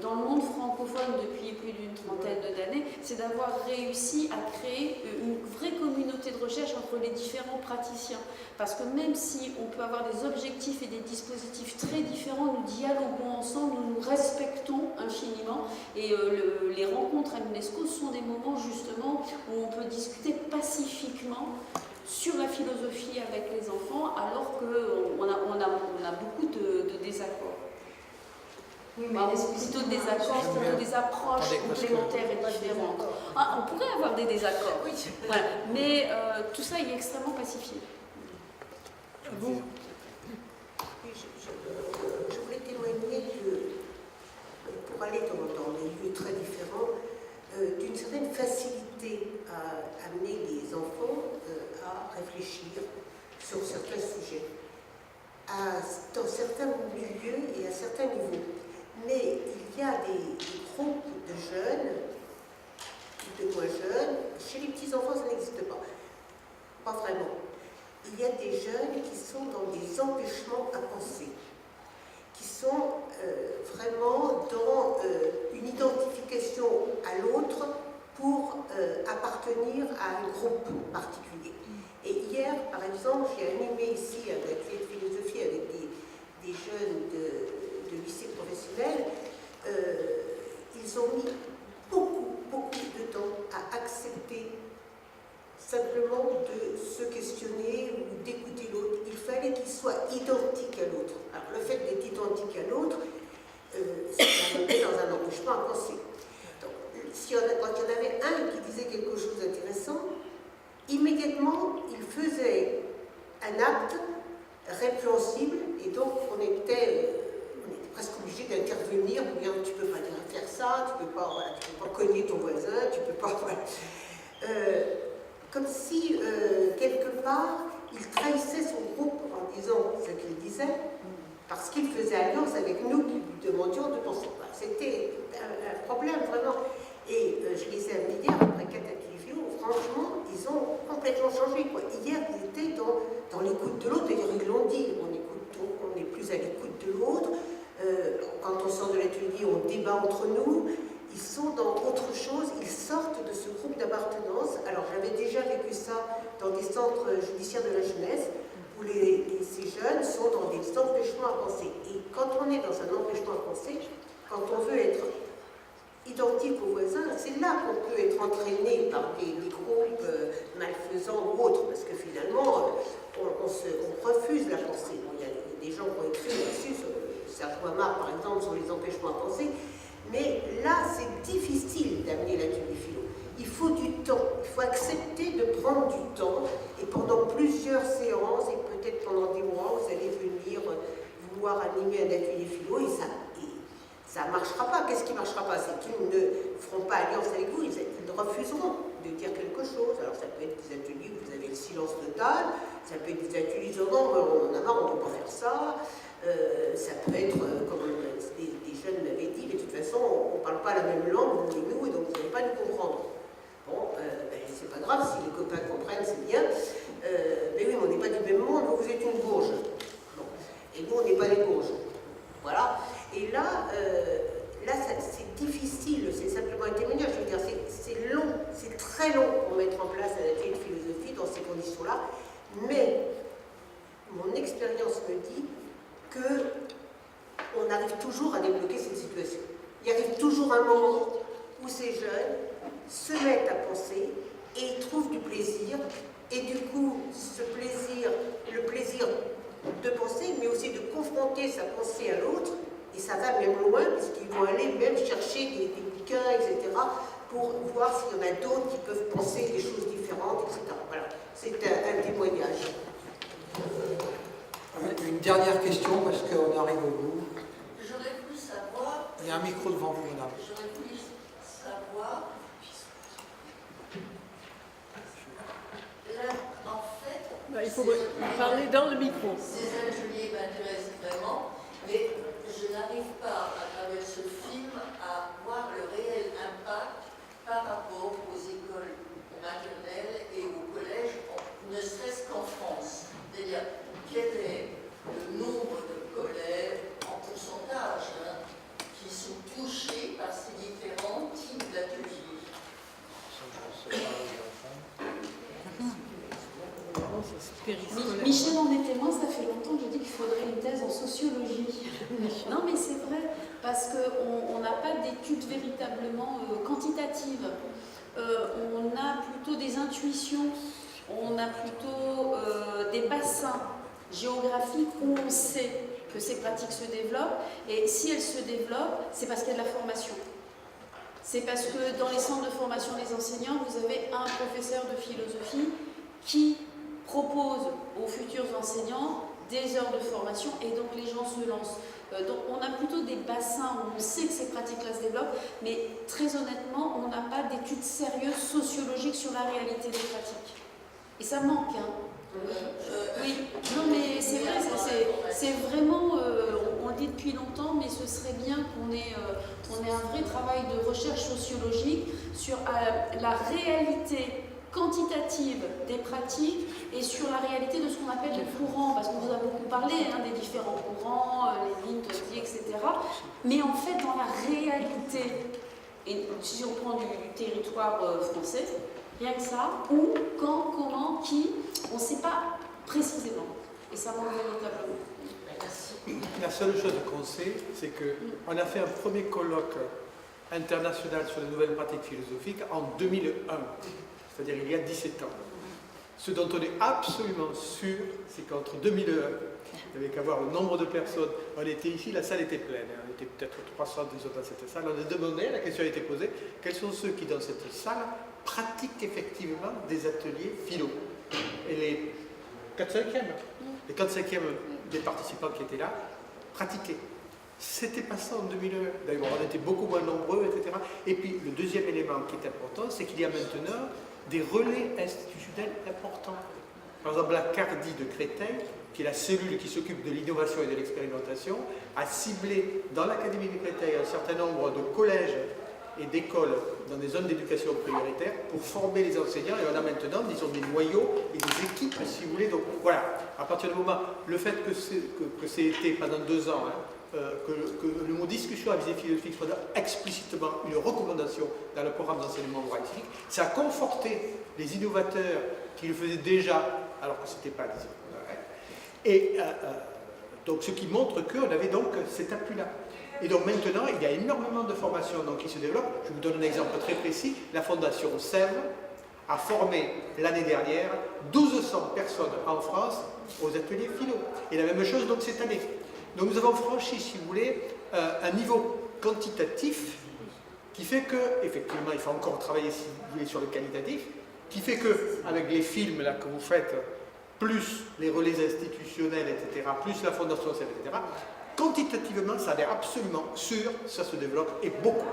dans le monde francophone depuis plus d'une trentaine d'années, c'est d'avoir réussi à créer une vraie communauté de recherche entre les différents praticiens. Parce que même si on peut avoir des objectifs et des dispositifs très différents, nous dialoguons ensemble, nous nous respectons infiniment. Et les rencontres à l'UNESCO sont des moments justement où on peut discuter pacifiquement sur la philosophie avec les enfants, alors qu'on a beaucoup de désaccords. Oui, mais plutôt de désaccords, plutôt des approches complémentaires et différentes. Ah, on pourrait avoir des désaccords, oui. Voilà. Mais tout ça est extrêmement pacifié. Vous je voulais témoigner pour aller dans des lieux très différents, d'une certaine facilité à amener les enfants à réfléchir sur certains sujets, dans certains milieux et à certains niveaux. Mais il y a des groupes de jeunes, de moins jeunes, chez les petits-enfants ça n'existe pas vraiment. Il y a des jeunes qui sont dans des empêchements à penser, qui sont vraiment dans une identification à l'autre pour appartenir à un groupe particulier. Et hier, par exemple, j'ai animé ici un atelier de philosophie avec des jeunes de lycée professionnel. Ils ont mis beaucoup de temps à accepter simplement de se questionner ou d'écouter l'autre. Il fallait qu'il soit identique à l'autre. Alors le fait d'être identique à l'autre, ça mettait dans un empêchement à penser. Donc, quand il y en avait un qui disait quelque chose d'intéressant, immédiatement il faisait un acte répréhensible, et donc on était presque obligé d'intervenir pour dire tu ne peux pas dire faire ça, tu ne peux pas cogner ton voisin, tu ne peux pas. Voilà. Comme si, quelque part, il trahissait son groupe en disant ce qu'il disait, parce qu'il faisait alliance avec nous qui lui demandions de penser. C'était un problème, vraiment. Et je les ai amenés hier, après 4 ateliers, franchement, ils ont complètement changé. Quoi. Hier, ils étaient dans l'écoute de l'autre, d'ailleurs, ils l'ont dit, on est plus à l'écoute de l'autre. Quand on sort de l'atelier, on débat entre nous. Ils sont dans autre chose, ils sortent de ce groupe d'appartenance. Alors j'avais déjà vécu ça dans des centres judiciaires de la jeunesse, où ces jeunes sont dans des empêchements à penser. Et quand on est dans un empêchement à penser, quand on veut être identique aux voisins, c'est là qu'on peut être entraîné par des groupes malfaisants ou autres, parce que finalement, on refuse la pensée. Bon, il y a des gens qui ont écrit là-dessus, remarque, par exemple, sur les empêchements à penser. Mais là, c'est difficile d'amener l'atelier philo. Il faut du temps, il faut accepter de prendre du temps, et pendant plusieurs séances, et peut-être pendant des mois, vous allez venir vouloir animer un atelier philo, et ça ne marchera pas. Qu'est-ce qui ne marchera pas? C'est qu'ils ne feront pas alliance avec vous, ils refuseront de dire quelque chose. Alors ça peut être des ateliers où vous avez le silence total, ça peut être des ateliers où on en a marre, on ne peut pas faire ça, ça peut être, comme des jeunes m'avaient dit, mais de toute façon, on ne parle pas la même langue, vous et nous, et donc vous n'allez pas nous comprendre. Bon, c'est pas grave, si les copains comprennent, c'est bien. Mais oui, mais on n'est pas du même monde, vous êtes une Bourge. Bon. Et nous, on n'est pas les Bourges. Voilà. Et là, c'est difficile, c'est simplement un témoignage. Je veux dire, c'est long, c'est très long pour mettre en place un atelier de philosophie dans ces conditions-là. Mais mon expérience me dit qu'on arrive toujours à débloquer cette situation. Il arrive toujours un moment où ces jeunes se mettent à penser et trouvent du plaisir. Et du coup, ce plaisir, le plaisir de penser, mais aussi de confronter sa pensée à l'autre, et ça va même loin, puisqu'ils vont aller même chercher des bouquins, etc., pour voir s'il y en a d'autres qui peuvent penser des choses différentes, etc. Voilà, c'est un témoignage. Une dernière question, parce qu'on arrive au bout. J'aurais voulu savoir... Il y a un micro devant vous, madame. J'aurais voulu savoir... Là, en fait... il faut parler dans le micro. Ces ateliers m'intéressent vraiment, mais je n'arrive pas, à travers ce film, à voir le réel impact par rapport aux écoles maternelles et aux collèges, ne serait-ce qu'en France. C'est-à-dire, quel est le nombre de collèges en pourcentage qui sont touchés par ces différents types d'ateliers? Michel en est témoin, ça fait longtemps que je dis qu'il faudrait une thèse en sociologie. Non mais c'est vrai, parce qu'on n'a pas d'études véritablement quantitatives. On a plutôt des intuitions, on a plutôt des bassins géographiques où on sait que ces pratiques se développent, et si elles se développent, c'est parce qu'il y a de la formation. C'est parce que dans les centres de formation des enseignants, vous avez un professeur de philosophie qui propose aux futurs enseignants des heures de formation, et donc les gens se lancent. Donc on a plutôt des bassins où on sait que ces pratiques-là se développent, mais très honnêtement, on n'a pas d'études sérieuses sociologiques sur la réalité des pratiques. Et ça manque, hein. Oui, non mais c'est vrai, c'est vraiment, on le dit depuis longtemps, mais ce serait bien qu'on ait un vrai travail de recherche sociologique sur la réalité quantitative des pratiques et sur la réalité de ce qu'on appelle les courants, parce qu'on vous a beaucoup parlé des différents courants, les lignes de vie, etc. Mais en fait, dans la réalité, et si on prend du territoire français, rien que ça, où, quand, comment, qui, on ne sait pas précisément. Et ça manque véritablement. La seule chose qu'on sait, c'est qu'on a fait un premier colloque international sur les nouvelles pratiques philosophiques en 2001. C'est-à-dire il y a 17 ans. Ce dont on est absolument sûr, c'est qu'entre 2001, il n'y avait qu'à voir le nombre de personnes, on était ici, la salle était pleine, on était peut-être 300 des autres dans cette salle, on a demandé, la question a été posée, quels sont ceux qui dans cette salle pratiquent effectivement des ateliers philo? Et les 4/5e des participants qui étaient là pratiquaient. C'était pas ça en 2001. D'ailleurs, on était beaucoup moins nombreux, etc. Et puis, le deuxième élément qui est important, c'est qu'il y a maintenant des relais institutionnels importants. Par exemple, la CARDI de Créteil, qui est la cellule qui s'occupe de l'innovation et de l'expérimentation, a ciblé dans l'Académie de Créteil un certain nombre de collèges et d'écoles dans des zones d'éducation prioritaire pour former les enseignants. Et on a maintenant, disons, des noyaux et des équipes, si vous voulez. Donc voilà, à partir du moment, le fait que c'est été pendant 2 ans, que le mot discussion à visée philosophique soit explicitement une recommandation dans le programme d'enseignement droit et civique, ça a conforté les innovateurs qui le faisaient déjà, alors que ce n'était pas, disons. Et donc ce qui montre qu'on avait donc cet appui-là. Et donc maintenant, il y a énormément de formations qui se développent. Je vous donne un exemple très précis. La Fondation Sèvres a formé l'année dernière 1200 personnes en France aux ateliers philo. Et la même chose donc cette année. Donc nous avons franchi, si vous voulez, un niveau quantitatif qui fait que, effectivement, il faut encore travailler si vous voulez, sur le qualitatif, qui fait que, avec les films là, que vous faites, plus les relais institutionnels, etc., plus la Fondation CEV, etc., quantitativement, ça a l'air absolument sûr, ça se développe, et beaucoup.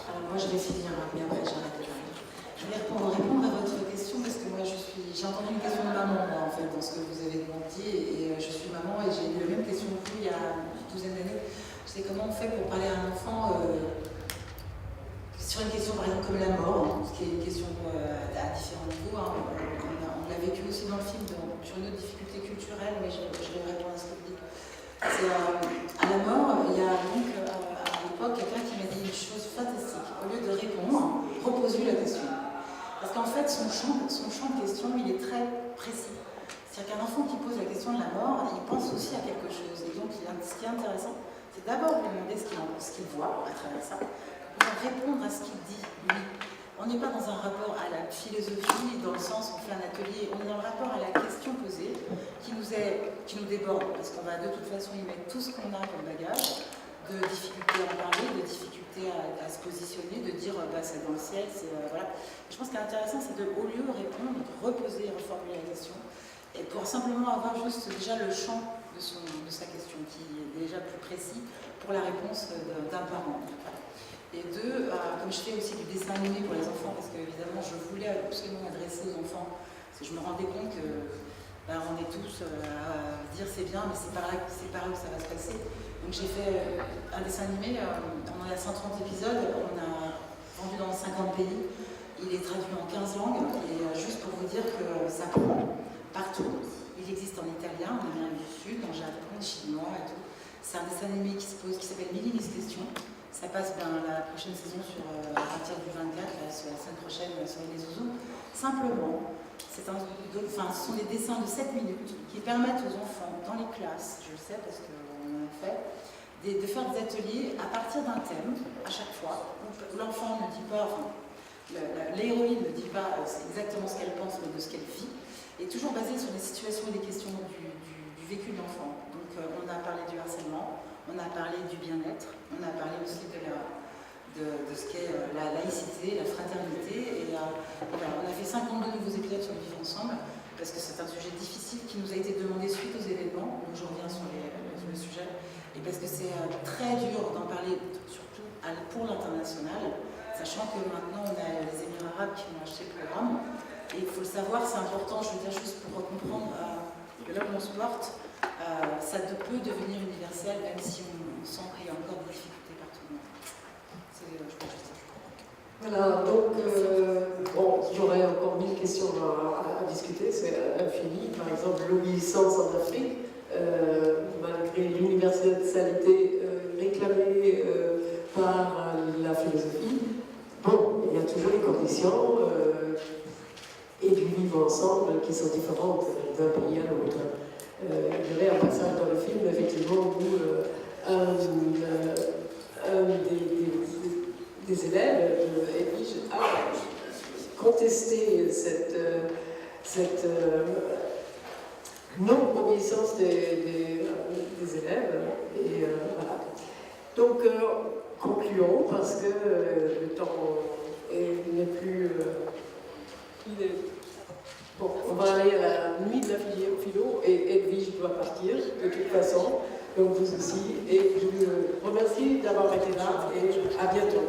Alors moi, je vais finir, mais après j'arrête. Je vais répondre à votre question, parce que moi, j'ai entendu une question de maman, moi, en fait, dans ce que vous avez demandé, et je suis maman, et j'ai eu la même question que vous il y a une douzaine d'années. Je sais comment on fait pour parler à un enfant sur une question, par exemple, comme la mort, ce qui est une question à différents niveaux. On l'a vécu aussi dans le film, sur une autre difficulté culturelle, mais je vais répondre à ce que vous dites. C'est à la mort, il y a donc à l'époque quelqu'un qui m'a dit une chose fantastique. Au lieu de répondre, propose-lui la question. Parce qu'en fait, son champ de question, il est très précis. C'est-à-dire qu'un enfant qui pose la question de la mort, il pense aussi à quelque chose. Et donc, ce qui est intéressant, c'est d'abord lui demander ce qu'il voit à travers ça, pour répondre à ce qu'il dit, lui. On n'est pas dans un rapport à la philosophie, dans le sens où on fait un atelier, on est dans le rapport à la question posée, qui nous déborde, parce qu'on va de toute façon y mettre tout ce qu'on a comme bagage, de difficulté à en parler, de difficulté à se positionner, de dire c'est dans le ciel, c'est voilà. Je pense qu'intéressant, c'est de, au lieu de répondre, de reposer et reformuler la question, et pour simplement avoir juste déjà le champ de sa question, qui est déjà plus précis pour la réponse d'un parent. Et deux, comme je fais aussi du dessin animé pour les enfants, parce que évidemment je voulais absolument m'adresser aux enfants, parce que je me rendais compte que on est tous à dire c'est bien, mais c'est par là que ça va se passer. Donc j'ai fait un dessin animé, on en a 130 épisodes, on a vendu dans 50 pays, il est traduit en 15 langues, et juste pour vous dire que ça prend partout. Il existe en italien, en Amérique du Sud, en Japon, en chinois et tout. C'est un dessin animé qui s'appelle Millinis Question. Ça passe la prochaine saison à partir du 24, la semaine prochaine sur les Zouzous. Simplement, ce sont des dessins de 7 minutes qui permettent aux enfants, dans les classes, je le sais parce qu'on en a fait, de faire des ateliers à partir d'un thème, à chaque fois. L'enfant ne dit pas, l'héroïne ne dit pas exactement ce qu'elle pense, mais de ce qu'elle vit, et toujours basé sur des situations et des questions du vécu de l'enfant. Donc on a parlé du harcèlement, on a parlé du bien-être, on a parlé aussi de ce qu'est la laïcité, la fraternité, et voilà, on a fait 52 nouveaux épisodes sur le vivre ensemble, parce que c'est un sujet difficile qui nous a été demandé suite aux événements, donc je reviens sur le sujet, et parce que c'est très dur d'en parler, surtout pour l'international, sachant que maintenant on a les Émirats arabes qui ont acheté le programme, et il faut le savoir, c'est important, je veux dire juste pour comprendre que là où on se porte, ça peut devenir universel, même si on sent qu'il y a encore des difficultés partout. Voilà, donc j'aurais encore 1000 questions à discuter, c'est infini. Par exemple, l'obéissance en Afrique, malgré l'universalité réclamée par la philosophie, il y a toujours les conditions et du vivre ensemble qui sont différentes d'un pays à l'autre. Il y avait un passage dans le film, effectivement, où un des élèves de Edwige a contesté cette non-obéissance des élèves. Et voilà. Donc, concluons, parce que le temps n'est plus... Bon, on va aller à la nuit de la philo et Edwige doit partir de toute façon, donc vous aussi. Et je vous remercie d'avoir été là et à bientôt.